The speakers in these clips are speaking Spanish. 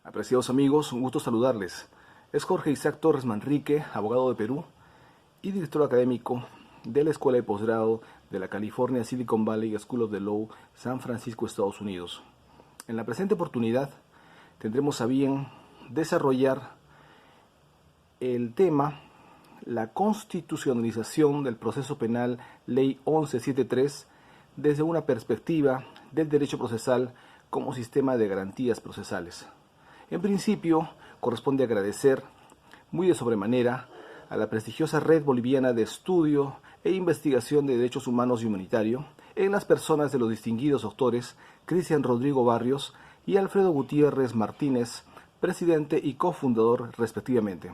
Apreciados amigos, un gusto saludarles. Es Jorge Isaac Torres Manrique, abogado de Perú y director académico de la Escuela de Posgrado de la California Silicon Valley School of the Law, San Francisco, Estados Unidos. En la presente oportunidad tendremos a bien desarrollar el tema la constitucionalización del proceso penal Ley 1173 desde una perspectiva del derecho procesal como sistema de garantías procesales. En principio, corresponde agradecer muy de sobremanera a la prestigiosa Red Boliviana de Estudio e Investigación de Derechos Humanos y Humanitario, en las personas de los distinguidos doctores Cristian Rodrigo Barrios y Alfredo Gutiérrez Martínez, presidente y cofundador respectivamente.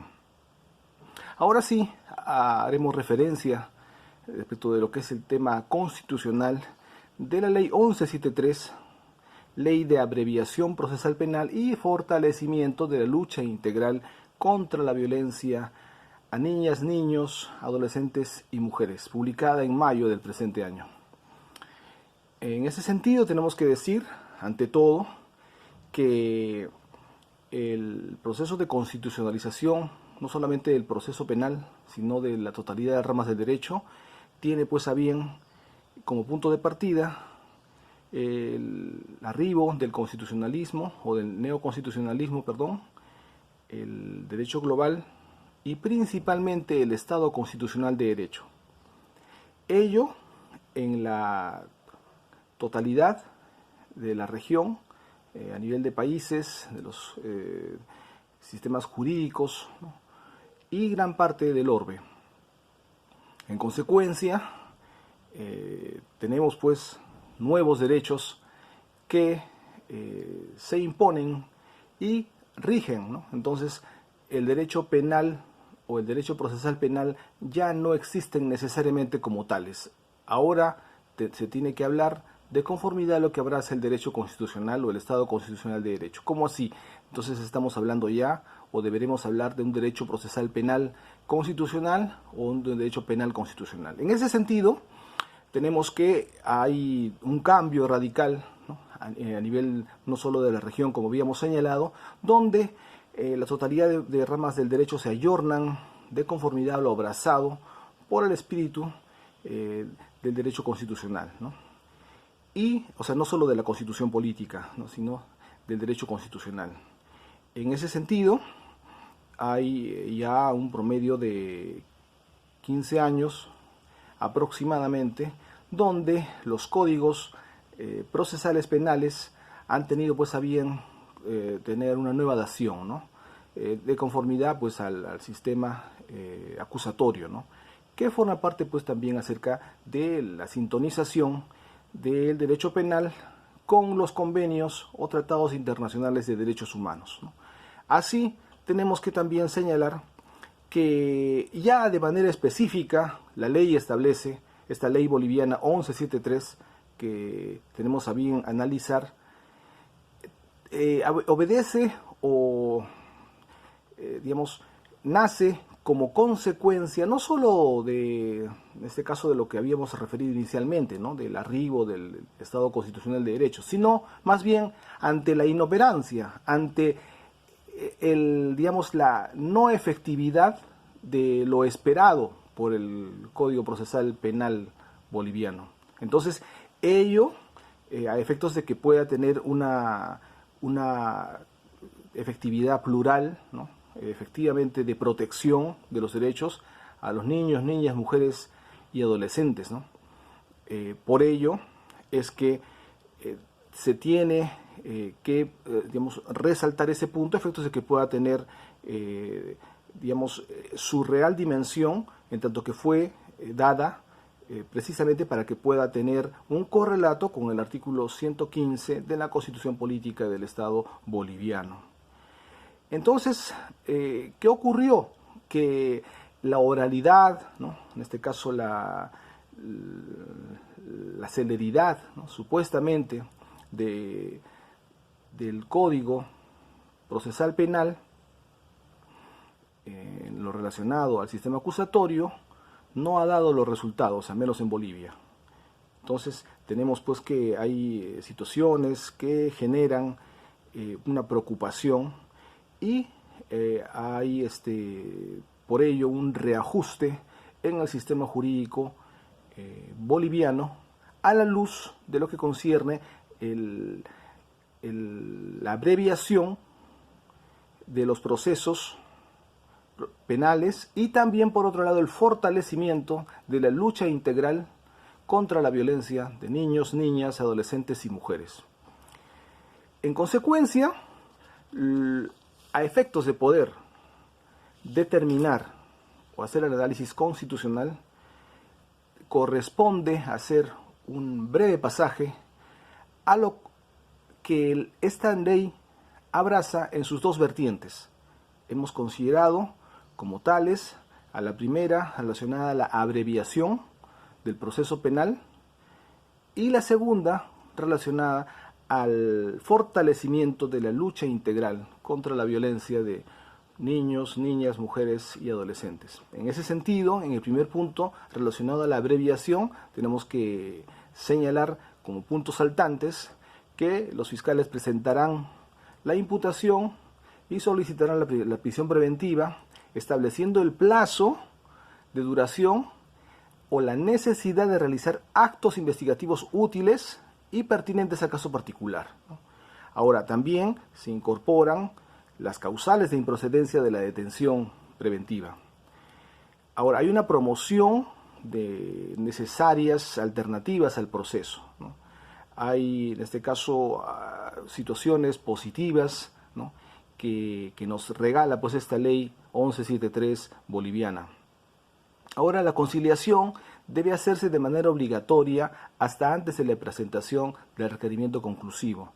Ahora sí, haremos referencia respecto de lo que es el tema constitucional de la Ley 1173, Ley de Abreviación Procesal Penal y Fortalecimiento de la Lucha Integral contra la Violencia a Niñas, Niños, Adolescentes y Mujeres, publicada en mayo del presente año. En ese sentido tenemos que decir, ante todo, que el proceso de constitucionalización, no solamente del proceso penal, sino de la totalidad de ramas del derecho, tiene pues a bien como punto de partida el arribo del constitucionalismo o del neoconstitucionalismo, el derecho global y principalmente el Estado constitucional de derecho. Ello en la totalidad de la región, a nivel de países, de los sistemas jurídicos, ¿no? Y gran parte del orbe. En consecuencia, tenemos pues nuevos derechos que se imponen y rigen, ¿no? Entonces, el derecho penal o el derecho procesal penal ya no existen necesariamente como tales. Ahora se tiene que hablar de conformidad a lo que abraza el derecho constitucional o el Estado constitucional de derecho. ¿Cómo así? Entonces estamos hablando ya o deberemos hablar de un derecho procesal penal constitucional o un derecho penal constitucional. En ese sentido, tenemos que hay un cambio radical, ¿no? a nivel no solo de la región, como habíamos señalado, donde la totalidad de ramas del derecho se ayornan de conformidad a lo abrazado por el espíritu del derecho constitucional, ¿no? Y, o sea, no solo de la constitución política, ¿no? Sino del derecho constitucional. En ese sentido, hay ya un promedio de 15 años aproximadamente, donde los códigos procesales penales han tenido pues a bien tener una nueva dación, ¿no? De conformidad pues al sistema acusatorio, ¿no? Que forma parte pues también acerca de la sintonización del derecho penal con los convenios o tratados internacionales de derechos humanos, ¿no? Así, tenemos que también señalar que ya de manera específica la ley establece, esta ley boliviana 1173, que tenemos a bien analizar, obedece o, digamos, nace como consecuencia no solo de, en este caso, de lo que habíamos referido inicialmente, ¿no? Del arribo del Estado constitucional de derecho, sino más bien ante la inoperancia, ante digamos, la no efectividad de lo esperado por el Código Procesal Penal boliviano. Entonces, ello, a efectos de que pueda tener una efectividad plural, ¿no? Efectivamente de protección de los derechos a los niños, niñas, mujeres y adolescentes, ¿no? Por ello es que se tiene que digamos, resaltar ese punto a efectos de que pueda tener digamos, su real dimensión, en tanto que fue dada precisamente para que pueda tener un correlato con el artículo 115 de la Constitución Política del Estado boliviano. Entonces, ¿qué ocurrió? Que la oralidad, ¿no? En este caso la celeridad, ¿no? Supuestamente del Código Procesal Penal en lo relacionado al sistema acusatorio no ha dado los resultados, al menos en Bolivia. Entonces tenemos pues que hay situaciones que generan una preocupación y hay por ello un reajuste en el sistema jurídico boliviano a la luz de lo que concierne la abreviación de los procesos penales y también, por otro lado, el fortalecimiento de la lucha integral contra la violencia de niños, niñas, adolescentes y mujeres. En consecuencia, a efectos de poder determinar o hacer el análisis constitucional, corresponde hacer un breve pasaje a lo que esta ley abraza en sus dos vertientes. Hemos considerado como tales a la primera relacionada a la abreviación del proceso penal y la segunda relacionada al fortalecimiento de la lucha integral contra la violencia de niños, niñas, mujeres y adolescentes. En ese sentido, en el primer punto relacionado a la abreviación, tenemos que señalar como puntos saltantes que los fiscales presentarán la imputación y solicitarán la prisión preventiva, estableciendo el plazo de duración o la necesidad de realizar actos investigativos útiles y pertinentes al caso particular. Ahora, también se incorporan las causales de improcedencia de la detención preventiva. Ahora, hay una promoción de necesarias alternativas al proceso, ¿no? Hay, en este caso, situaciones positivas, ¿no?, que nos regala pues esta ley 1173 boliviana. Ahora, la conciliación debe hacerse de manera obligatoria hasta antes de la presentación del requerimiento conclusivo.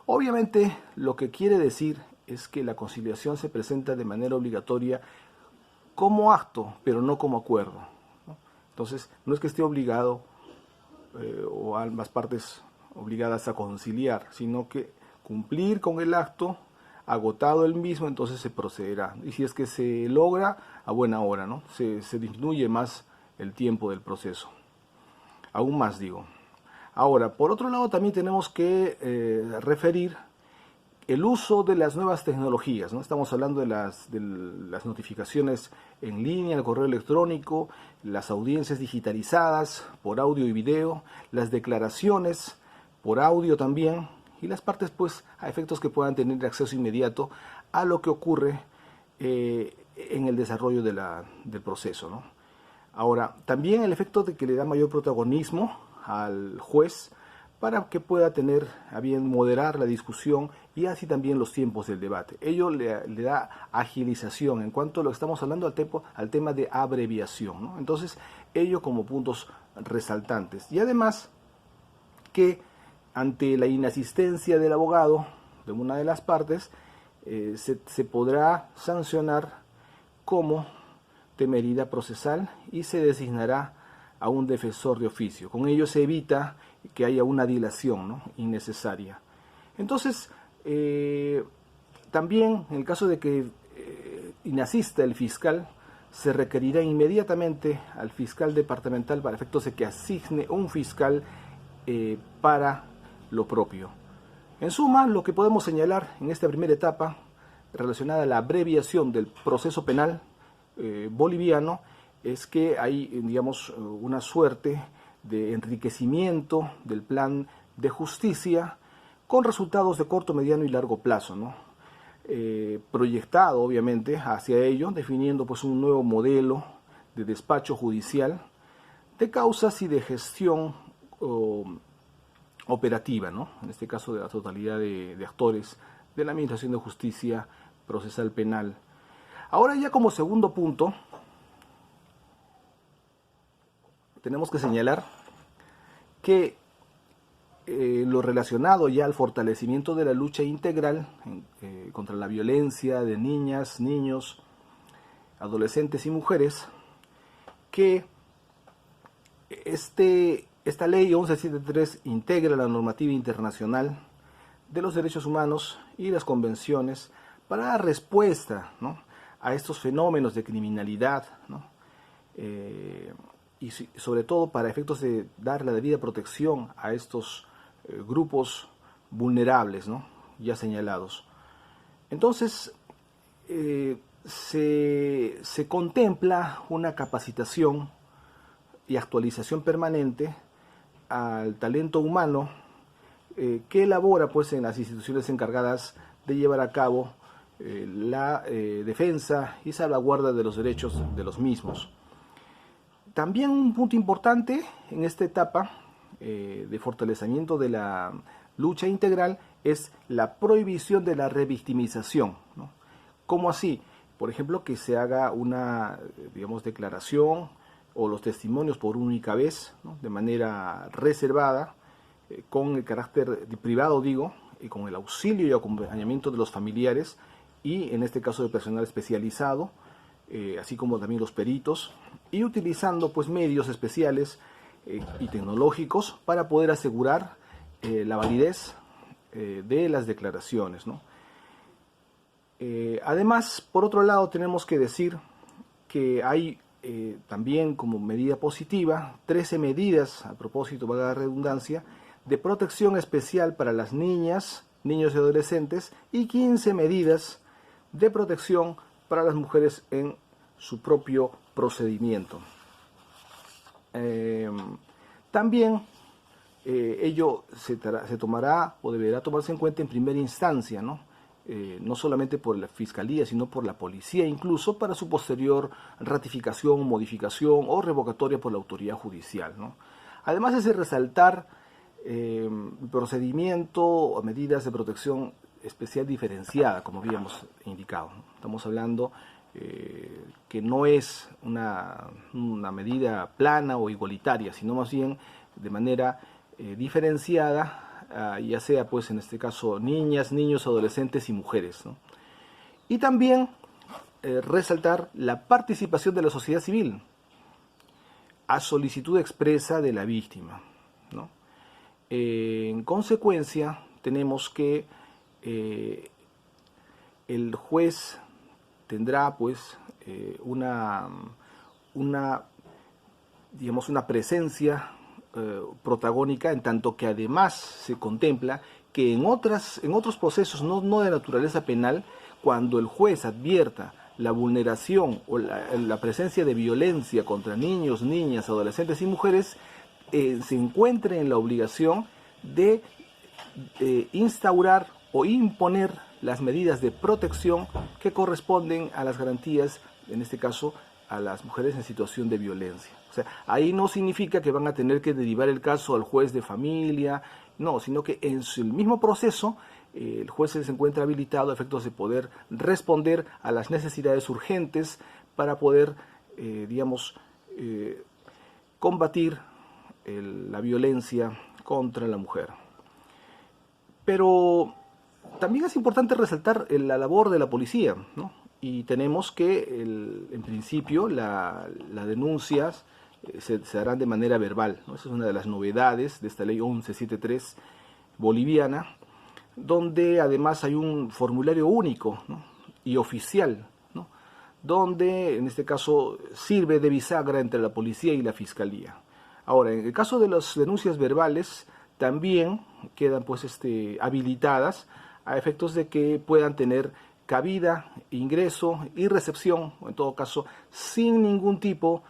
Obviamente, lo que quiere decir es que la conciliación se presenta de manera obligatoria como acto, pero no como acuerdo, ¿no? Entonces, no es que esté obligado o ambas partes obligadas a conciliar, sino que cumplir con el acto, agotado el mismo, entonces se procederá. Y si es que se logra, a buena hora, ¿no? Se disminuye más el tiempo del proceso. Aún más, digo. Ahora, por otro lado, también tenemos que referir el uso de las nuevas tecnologías, ¿no? Estamos hablando de las notificaciones en línea, el correo electrónico, las audiencias digitalizadas por audio y video, las declaraciones por audio también, y las partes, pues, a efectos que puedan tener acceso inmediato a lo que ocurre en el desarrollo del proceso, ¿no? Ahora, también el efecto de que le da mayor protagonismo al juez para que pueda tener a bien moderar la discusión y así también los tiempos del debate. Ello le da agilización en cuanto a lo que estamos hablando al tema de abreviación, ¿no? Entonces, ello como puntos resaltantes. Y además que ante la inasistencia del abogado de una de las partes, se podrá sancionar como temeridad procesal y se designará a un defensor de oficio. Con ello se evita que haya una dilación, ¿no?, innecesaria. Entonces, también en el caso de que inasista el fiscal, se requerirá inmediatamente al fiscal departamental para efectos de que asigne un fiscal para lo propio. En suma, lo que podemos señalar en esta primera etapa relacionada a la abreviación del proceso penal boliviano es que hay, digamos, una suerte de enriquecimiento del plan de justicia con resultados de corto, mediano y largo plazo, ¿no? Proyectado obviamente hacia ello, definiendo pues un nuevo modelo de despacho judicial, de causas y de gestión operativa, ¿no?, en este caso de la totalidad de actores de la Administración de Justicia Procesal Penal. Ahora, ya como segundo punto, tenemos que señalar que lo relacionado ya al fortalecimiento de la lucha integral contra la violencia de niñas, niños, adolescentes y mujeres, que esta ley 1173 integra la normativa internacional de los derechos humanos y las convenciones para dar respuesta, ¿no?, a estos fenómenos de criminalidad, ¿no?, y sobre todo para efectos de dar la debida protección a estos grupos vulnerables, ¿no?, ya señalados. Entonces, se contempla una capacitación y actualización permanente al talento humano que elabora pues en las instituciones encargadas de llevar a cabo la defensa y salvaguarda de los derechos de los mismos. También un punto importante en esta etapa de fortalecimiento de la lucha integral es la prohibición de la revictimización, ¿no? ¿Cómo así? Por ejemplo, que se haga una, digamos, declaración o los testimonios por única vez, ¿no? De manera reservada, con el carácter privado, digo, y con el auxilio y acompañamiento de los familiares y en este caso de personal especializado, así como también los peritos, y utilizando pues medios especiales y tecnológicos para poder asegurar la validez de las declaraciones, ¿no? Además, por otro lado, tenemos que decir que hay también como medida positiva 13 medidas, a propósito, valga la redundancia, de protección especial para las niñas, niños y adolescentes, y 15 medidas de protección para las mujeres en su propio procedimiento. También ello se tomará o deberá tomarse en cuenta en primera instancia, ¿no? No solamente por la Fiscalía, sino por la Policía, incluso para su posterior ratificación, modificación o revocatoria por la autoridad judicial, ¿no? Además es de resaltar procedimiento o medidas de protección especial diferenciada, como habíamos indicado, ¿no? Estamos hablando que no es una medida plana o igualitaria, sino más bien de manera diferenciada, ya sea pues en este caso niñas, niños, adolescentes y mujeres, ¿no? Y también resaltar la participación de la sociedad civil a solicitud expresa de la víctima, ¿no? En consecuencia, tenemos que el juez tendrá pues una presencia protagónica, en tanto que además se contempla que en otros procesos no de naturaleza penal, cuando el juez advierta la vulneración o la presencia de violencia contra niños, niñas, adolescentes y mujeres, se encuentre en la obligación de instaurar o imponer las medidas de protección que corresponden a las garantías, en este caso, a las mujeres en situación de violencia. O sea, ahí no significa que van a tener que derivar el caso al juez de familia, no, sino que en el mismo proceso el juez se encuentra habilitado a efectos de poder responder a las necesidades urgentes para poder, combatir la violencia contra la mujer. Pero también es importante resaltar la labor de la policía, ¿no? Y tenemos que, en principio, las denuncias se harán de manera verbal, ¿no? Esa es una de las novedades de esta ley 1173 boliviana, donde además hay un formulario único, ¿no? Y oficial, ¿no? Donde en este caso sirve de bisagra entre la policía y la fiscalía. Ahora, en el caso de las denuncias verbales, también quedan pues habilitadas a efectos de que puedan tener cabida, ingreso y recepción, o en todo caso, sin ningún tipo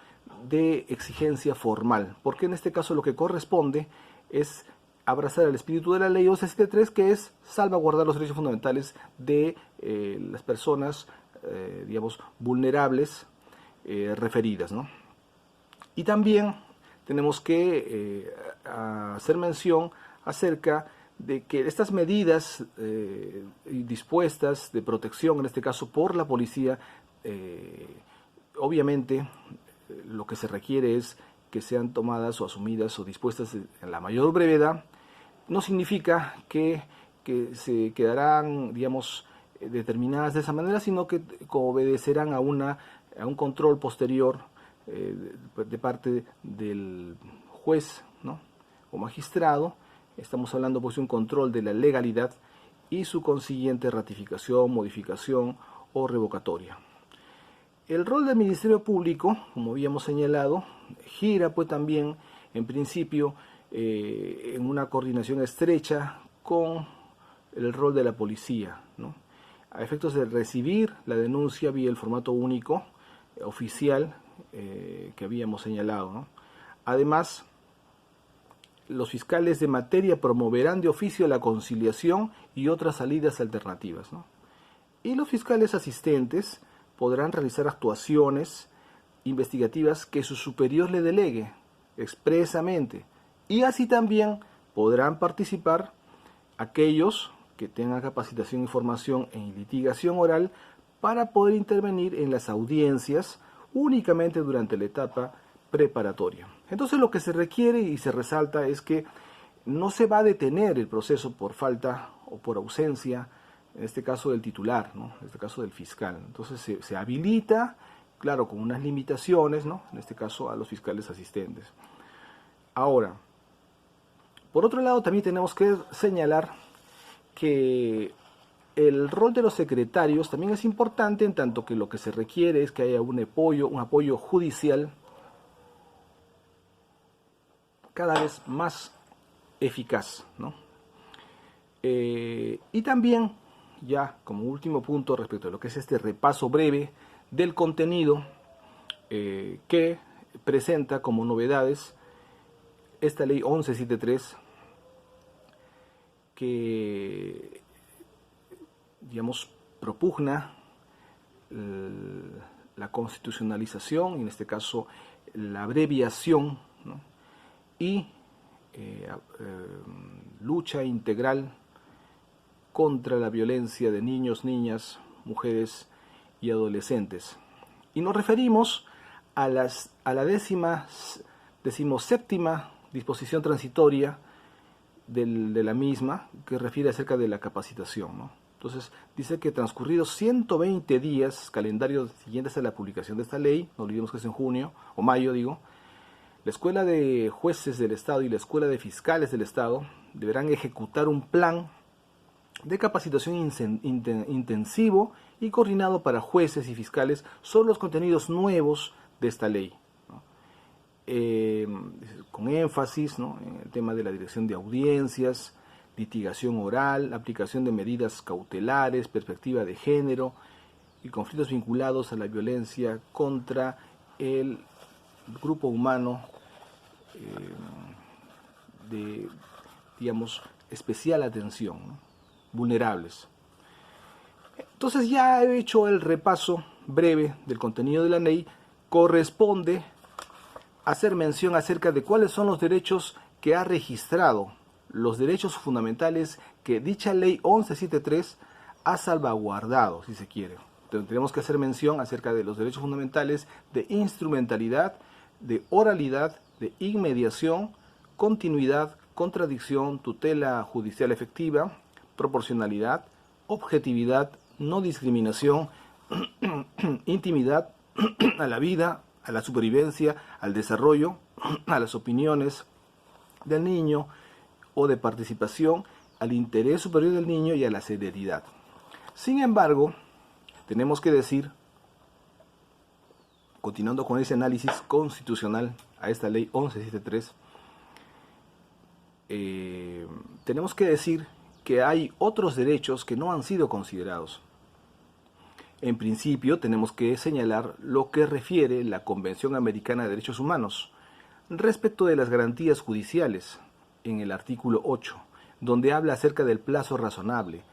de exigencia formal, porque en este caso lo que corresponde es abrazar el espíritu de la ley 1173, que es salvaguardar los derechos fundamentales de las personas, vulnerables referidas, ¿no? Y también tenemos que hacer mención acerca de que estas medidas dispuestas de protección, en este caso por la policía, obviamente lo que se requiere es que sean tomadas o asumidas o dispuestas en la mayor brevedad. No significa que se quedarán, determinadas de esa manera, sino que obedecerán a un control posterior de parte del juez, ¿no? O magistrado. Estamos hablando pues de un control de la legalidad y su consiguiente ratificación, modificación o revocatoria. El rol del Ministerio Público, como habíamos señalado, gira pues también en principio en una coordinación estrecha con el rol de la policía, ¿no? A efectos de recibir la denuncia vía el formato único oficial que habíamos señalado, ¿no? Además, los fiscales de materia promoverán de oficio la conciliación y otras salidas alternativas, ¿no? Y los fiscales asistentes podrán realizar actuaciones investigativas que su superior le delegue expresamente, y así también podrán participar aquellos que tengan capacitación y formación en litigación oral para poder intervenir en las audiencias únicamente durante la etapa preparatoria. Entonces lo que se requiere y se resalta es que no se va a detener el proceso por falta o por ausencia, en este caso del titular, ¿no? En este caso del fiscal. Entonces se habilita, claro, con unas limitaciones, ¿no? En este caso a los fiscales asistentes. Ahora, por otro lado también tenemos que señalar que el rol de los secretarios también es importante, en tanto que lo que se requiere es que haya un apoyo judicial cada vez más eficaz, ¿no? Y también, ya como último punto respecto a lo que es este repaso breve del contenido que presenta como novedades esta ley 1173, que, digamos, propugna la constitucionalización, en este caso la abreviación, ¿no? Y lucha integral contra la violencia de niños, niñas, mujeres y adolescentes. Y nos referimos a la 17ª disposición transitoria de la misma, que refiere acerca de la capacitación, ¿no? Entonces dice que transcurridos 120 días, calendario siguientes a la publicación de esta ley, no olvidemos que es en junio o mayo, digo, la Escuela de Jueces del Estado y la Escuela de Fiscales del Estado deberán ejecutar un plan de capacitación intensivo y coordinado para jueces y fiscales sobre los contenidos nuevos de esta ley, ¿no? Con énfasis, ¿no?, en el tema de la dirección de audiencias, litigación oral, aplicación de medidas cautelares, perspectiva de género y conflictos vinculados a la violencia contra el grupo humano de, digamos, especial atención, ¿no?, vulnerables. Entonces ya he hecho el repaso breve del contenido de la ley. Corresponde hacer mención acerca de cuáles son los derechos que ha registrado, los derechos fundamentales que dicha ley 1173 ha salvaguardado, si se quiere. Entonces, tenemos que hacer mención acerca de los derechos fundamentales de instrumentalidad, de oralidad, de inmediación, continuidad, contradicción, tutela judicial efectiva, proporcionalidad, objetividad, no discriminación, intimidad, a la vida, a la supervivencia, al desarrollo, a las opiniones del niño o de participación, al interés superior del niño y a la celeridad. Sin embargo, tenemos que decir, continuando con ese análisis constitucional a esta ley 1173, tenemos que decir que hay otros derechos que no han sido considerados. En principio, tenemos que señalar lo que refiere la Convención Americana de Derechos Humanos respecto de las garantías judiciales, en el artículo 8, donde habla acerca del plazo razonable.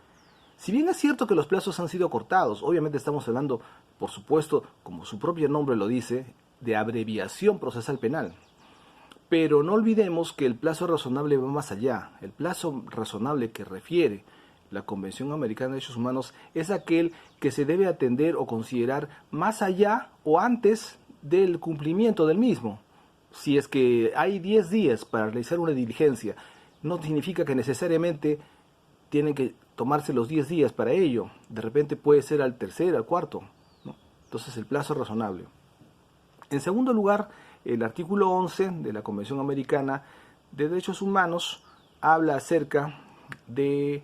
Si bien es cierto que los plazos han sido cortados, obviamente estamos hablando, por supuesto, como su propio nombre lo dice, de abreviación procesal penal. Pero no olvidemos que el plazo razonable va más allá. El plazo razonable que refiere la Convención Americana de Derechos Humanos es aquel que se debe atender o considerar más allá o antes del cumplimiento del mismo. Si es que hay 10 días para realizar una diligencia, no significa que necesariamente tienen que tomarse los 10 días para ello. De repente puede ser al tercer, al cuarto, ¿no? Entonces el plazo razonable. En segundo lugar, el artículo 11 de la Convención Americana de Derechos Humanos habla acerca de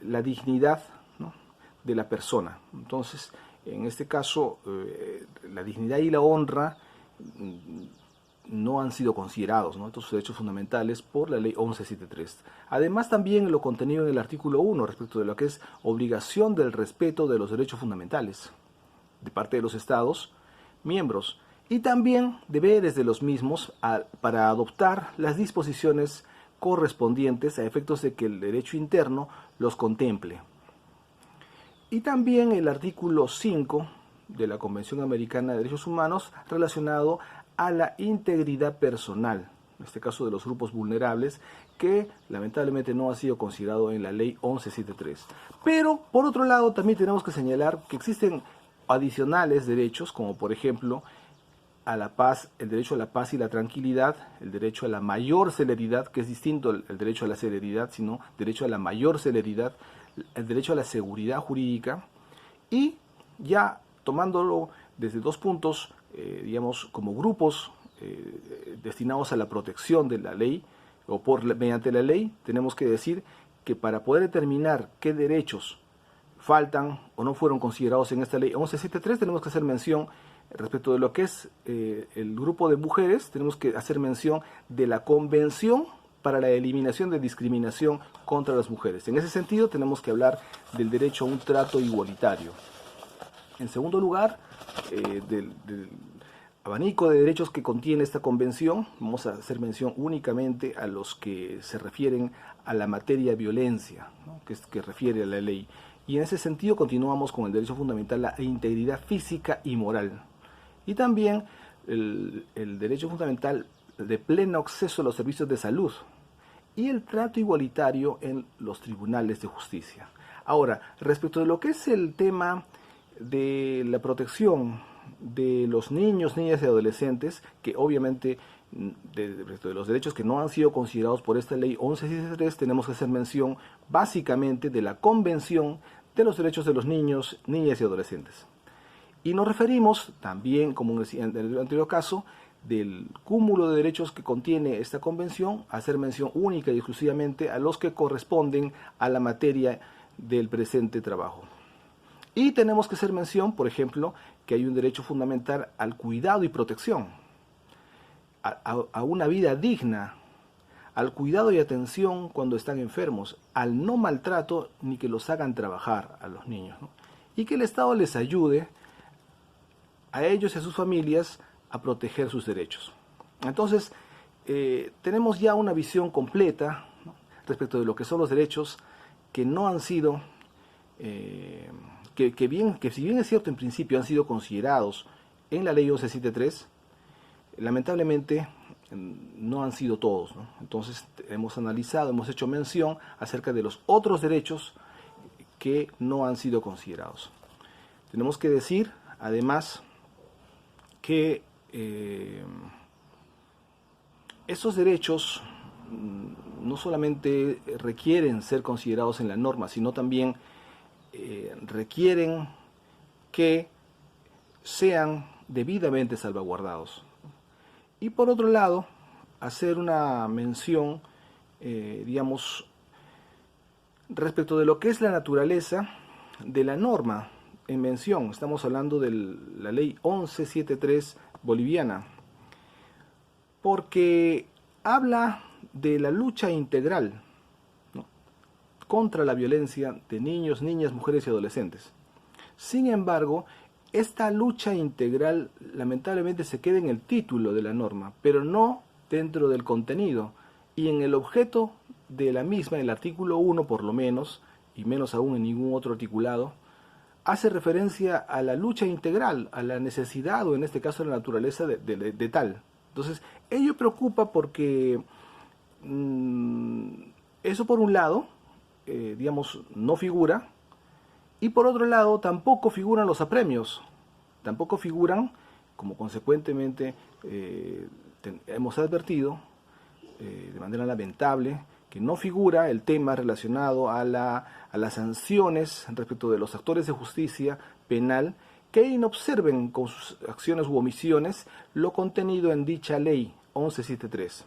la dignidad, ¿no?, de la persona. Entonces, en este caso, la dignidad y la honra no han sido considerados, ¿no?, estos derechos fundamentales por la ley 1173. Además, también lo contenido en el artículo 1 respecto de lo que es obligación del respeto de los derechos fundamentales de parte de los Estados miembros y también deberes de los mismos para adoptar las disposiciones correspondientes a efectos de que el derecho interno los contemple. Y también el artículo 5 de la Convención Americana de Derechos Humanos relacionado a la integridad personal, en este caso de los grupos vulnerables, que lamentablemente no ha sido considerado en la ley 1173. Pero, por otro lado, también tenemos que señalar que existen adicionales derechos, como por ejemplo a la paz, el derecho a la paz y la tranquilidad, el derecho a la mayor celeridad, que es distinto el derecho a la celeridad, sino derecho a la mayor celeridad, el derecho a la seguridad jurídica, y ya tomándolo desde dos puntos, digamos, como grupos destinados a la protección de la ley, o mediante la ley, tenemos que decir que para poder determinar qué derechos faltan o no fueron considerados en esta ley 1173, tenemos que hacer mención respecto de lo que es el grupo de mujeres, tenemos que hacer mención de la Convención para la Eliminación de Discriminación contra las Mujeres. En ese sentido, tenemos que hablar del derecho a un trato igualitario. En segundo lugar, del abanico de derechos que contiene esta convención, vamos a hacer mención únicamente a los que se refieren a la materia violencia, ¿no?, que refiere a la ley. Y en ese sentido continuamos con el derecho fundamental a la integridad física y moral. Y también el derecho fundamental de pleno acceso a los servicios de salud y el trato igualitario en los tribunales de justicia. Ahora, respecto de lo que es el tema de la protección de los niños, niñas y adolescentes, que obviamente de los derechos que no han sido considerados por esta ley 1173, tenemos que hacer mención básicamente de la Convención de los Derechos de los Niños, Niñas y Adolescentes. Y nos referimos también, como decía en el anterior caso, del cúmulo de derechos que contiene esta convención, a hacer mención única y exclusivamente a los que corresponden a la materia del presente trabajo. Y tenemos que hacer mención, por ejemplo, que hay un derecho fundamental al cuidado y protección, a una vida digna, al cuidado y atención cuando están enfermos, al no maltrato ni que los hagan trabajar a los niños, ¿no?, y que el Estado les ayude a ellos y a sus familias a proteger sus derechos. Entonces, tenemos ya una visión completa, ¿no?, respecto de lo que son los derechos que no han sido, que si bien es cierto en principio han sido considerados en la ley 1173, lamentablemente no han sido todos, ¿no? Entonces hemos analizado, hemos hecho mención acerca de los otros derechos que no han sido considerados. Tenemos que decir, además, que estos derechos no solamente requieren ser considerados en la norma, sino también requieren que sean debidamente salvaguardados. Y por otro lado, hacer una mención, digamos, respecto de lo que es la naturaleza de la norma en mención. Estamos hablando de la ley 1173 boliviana, porque habla de la lucha integral, ¿no?, contra la violencia de niños, niñas, mujeres y adolescentes. Sin embargo, esta lucha integral lamentablemente se queda en el título de la norma, pero no dentro del contenido y en el objeto de la misma, en el artículo 1 por lo menos, y menos aún en ningún otro articulado, hace referencia a la lucha integral, a la necesidad o en este caso a la naturaleza de tal. Entonces, ello preocupa porque eso por un lado, digamos, no figura. Y por otro lado, tampoco figuran los apremios, tampoco figuran, como consecuentemente hemos advertido, de manera lamentable, que no figura el tema relacionado a las sanciones respecto de los actores de justicia penal que inobserven con sus acciones u omisiones lo contenido en dicha ley 1173.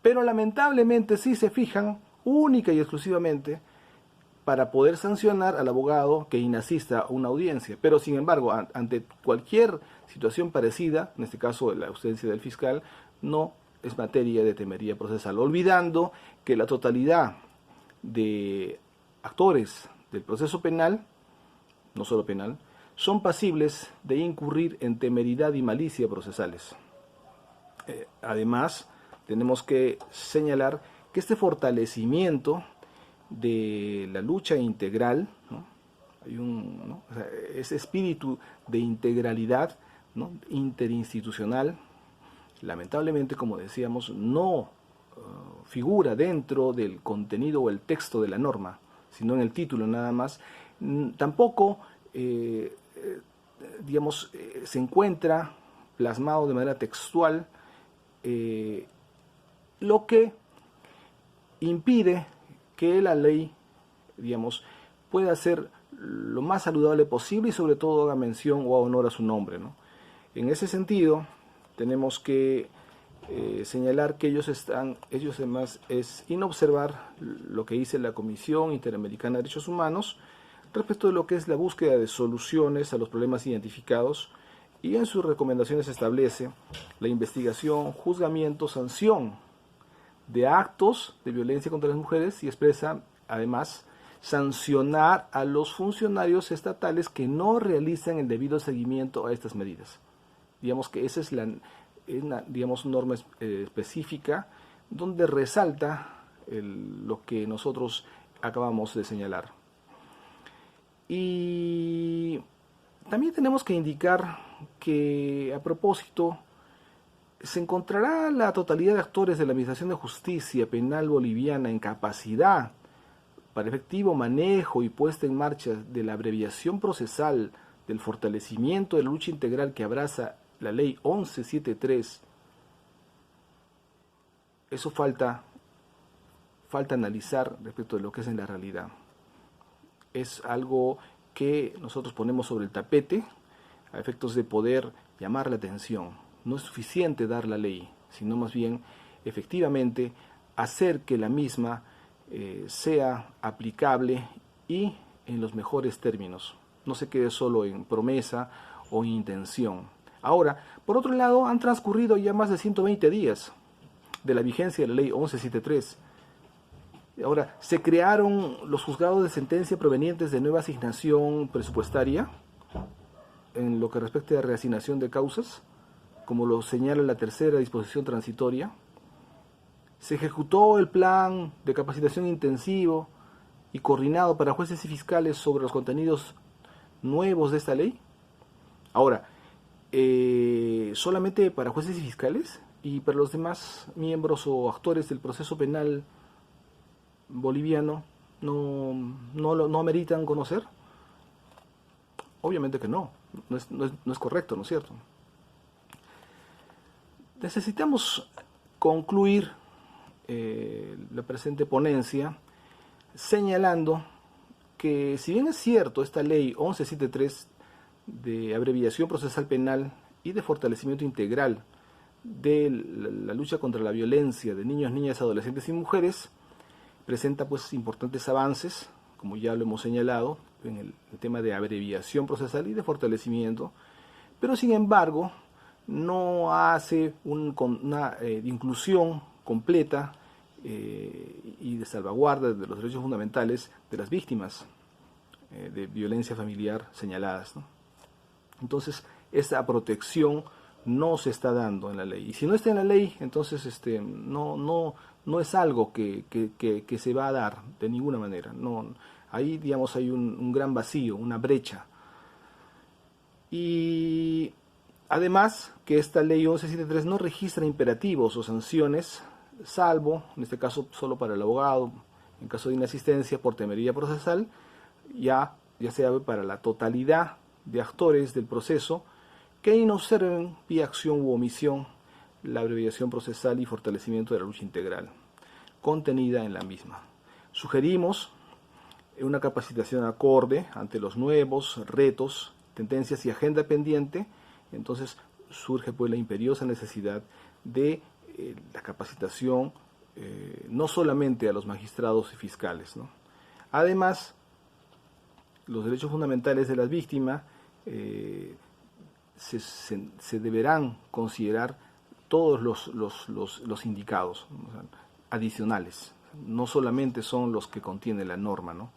Pero lamentablemente sí se fijan única y exclusivamente para poder sancionar al abogado que inasista a una audiencia. Pero, sin embargo, ante cualquier situación parecida, en este caso la ausencia del fiscal, no es materia de temería procesal, olvidando que la totalidad de actores del proceso penal, no solo penal, son pasibles de incurrir en temeridad y malicia procesales. Además, tenemos que señalar que este fortalecimiento de la lucha integral, ¿no? O sea, ese espíritu de integralidad, ¿no? Interinstitucional, lamentablemente, como decíamos, no figura dentro del contenido o el texto de la norma, sino en el título nada más. Tampoco, se encuentra plasmado de manera textual, lo que impide que la ley, pueda ser lo más saludable posible y sobre todo haga mención o honor a su nombre, ¿no? En ese sentido, tenemos que señalar que ellos además es inobservar lo que dice la Comisión Interamericana de Derechos Humanos respecto de lo que es la búsqueda de soluciones a los problemas identificados, y en sus recomendaciones establece la investigación, juzgamiento, sanción de actos de violencia contra las mujeres, y expresa además sancionar a los funcionarios estatales que no realizan el debido seguimiento a estas medidas. Digamos que esa es una norma específica donde resalta lo que nosotros acabamos de señalar. Y también tenemos que indicar que, a propósito, se encontrará la totalidad de actores de la Administración de Justicia Penal boliviana en capacidad para efectivo manejo y puesta en marcha de la abreviación procesal, del fortalecimiento de la lucha integral que abraza la Ley 1173. Eso falta analizar respecto de lo que es en la realidad. Es algo que nosotros ponemos sobre el tapete a efectos de poder llamar la atención. No es suficiente dar la ley, sino más bien efectivamente hacer que la misma sea aplicable y en los mejores términos. No se quede solo en promesa o intención. Ahora, por otro lado, han transcurrido ya más de 120 días de la vigencia de la ley 1173. Ahora, se crearon los juzgados de sentencia provenientes de nueva asignación presupuestaria en lo que respecta a reasignación de causas, como lo señala la tercera disposición transitoria. Se ejecutó el plan de capacitación intensivo y coordinado para jueces y fiscales sobre los contenidos nuevos de esta ley. Ahora, solamente para jueces y fiscales, y para los demás miembros o actores del proceso penal boliviano no ameritan conocer. Obviamente que no es correcto, ¿no es cierto? Necesitamos concluir la presente ponencia señalando que, si bien es cierto, esta ley 1173 de abreviación procesal penal y de fortalecimiento integral de la lucha contra la violencia de niños, niñas, adolescentes y mujeres, presenta pues importantes avances, como ya lo hemos señalado, en el tema de abreviación procesal y de fortalecimiento, pero sin embargo no hace una inclusión completa y de salvaguarda de los derechos fundamentales de las víctimas de violencia familiar señaladas, ¿no? Entonces, esta protección no se está dando en la ley. Y si no está en la ley, entonces no es algo que se va a dar de ninguna manera. No, ahí, digamos, hay un gran vacío, una brecha. Y además, que esta ley 1173 no registra imperativos o sanciones, salvo, en este caso, solo para el abogado, en caso de inasistencia por temeridad procesal, ya sea para la totalidad de actores del proceso que inobserven vía acción u omisión la abreviación procesal y fortalecimiento de la lucha integral contenida en la misma. Sugerimos una capacitación acorde ante los nuevos retos, tendencias y agenda pendiente. Entonces surge pues la imperiosa necesidad de la capacitación no solamente a los magistrados y fiscales, ¿no? Además, los derechos fundamentales de las víctimas se deberán considerar todos los indicados, o sea, adicionales, no solamente son los que contiene la norma, ¿no?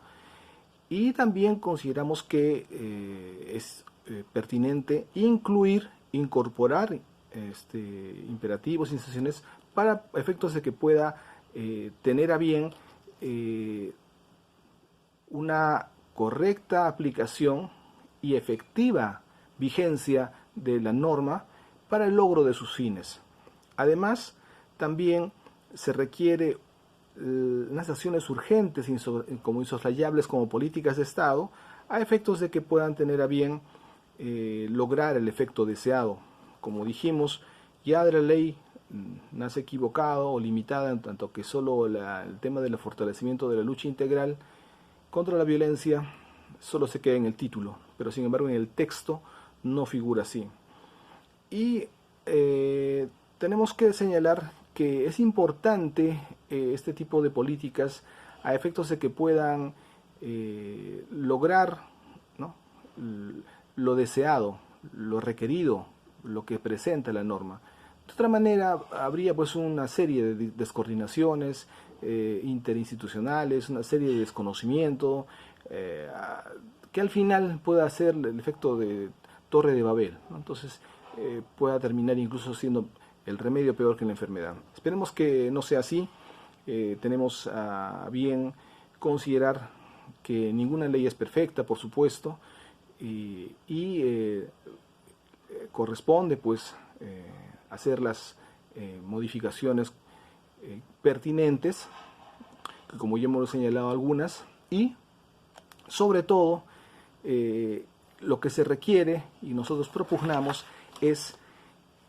Y también consideramos que es pertinente incorporar imperativos, instituciones para efectos de que pueda tener a bien una correcta aplicación y efectiva vigencia de la norma para el logro de sus fines. Además, también se requiere unas acciones urgentes como insoslayables como políticas de Estado a efectos de que puedan tener a bien lograr el efecto deseado. Como dijimos, ya de la ley nace equivocado o limitada en tanto que solo el tema del fortalecimiento de la lucha integral contra la violencia solo se queda en el título, pero sin embargo en el texto no figura así. Y tenemos que señalar que es importante este tipo de políticas a efectos de que puedan lograr, ¿no?, lo deseado, lo requerido, lo que presenta la norma. De otra manera, habría pues una serie de descoordinaciones interinstitucionales, una serie de desconocimiento, que al final pueda hacer el efecto de Torre de Babel, ¿no? Entonces pueda terminar incluso siendo el remedio peor que la enfermedad. Esperemos que no sea así. Tenemos a bien considerar que ninguna ley es perfecta, por supuesto, y corresponde pues hacer las modificaciones pertinentes, como ya hemos señalado algunas, y sobre todo lo que se requiere y nosotros propugnamos es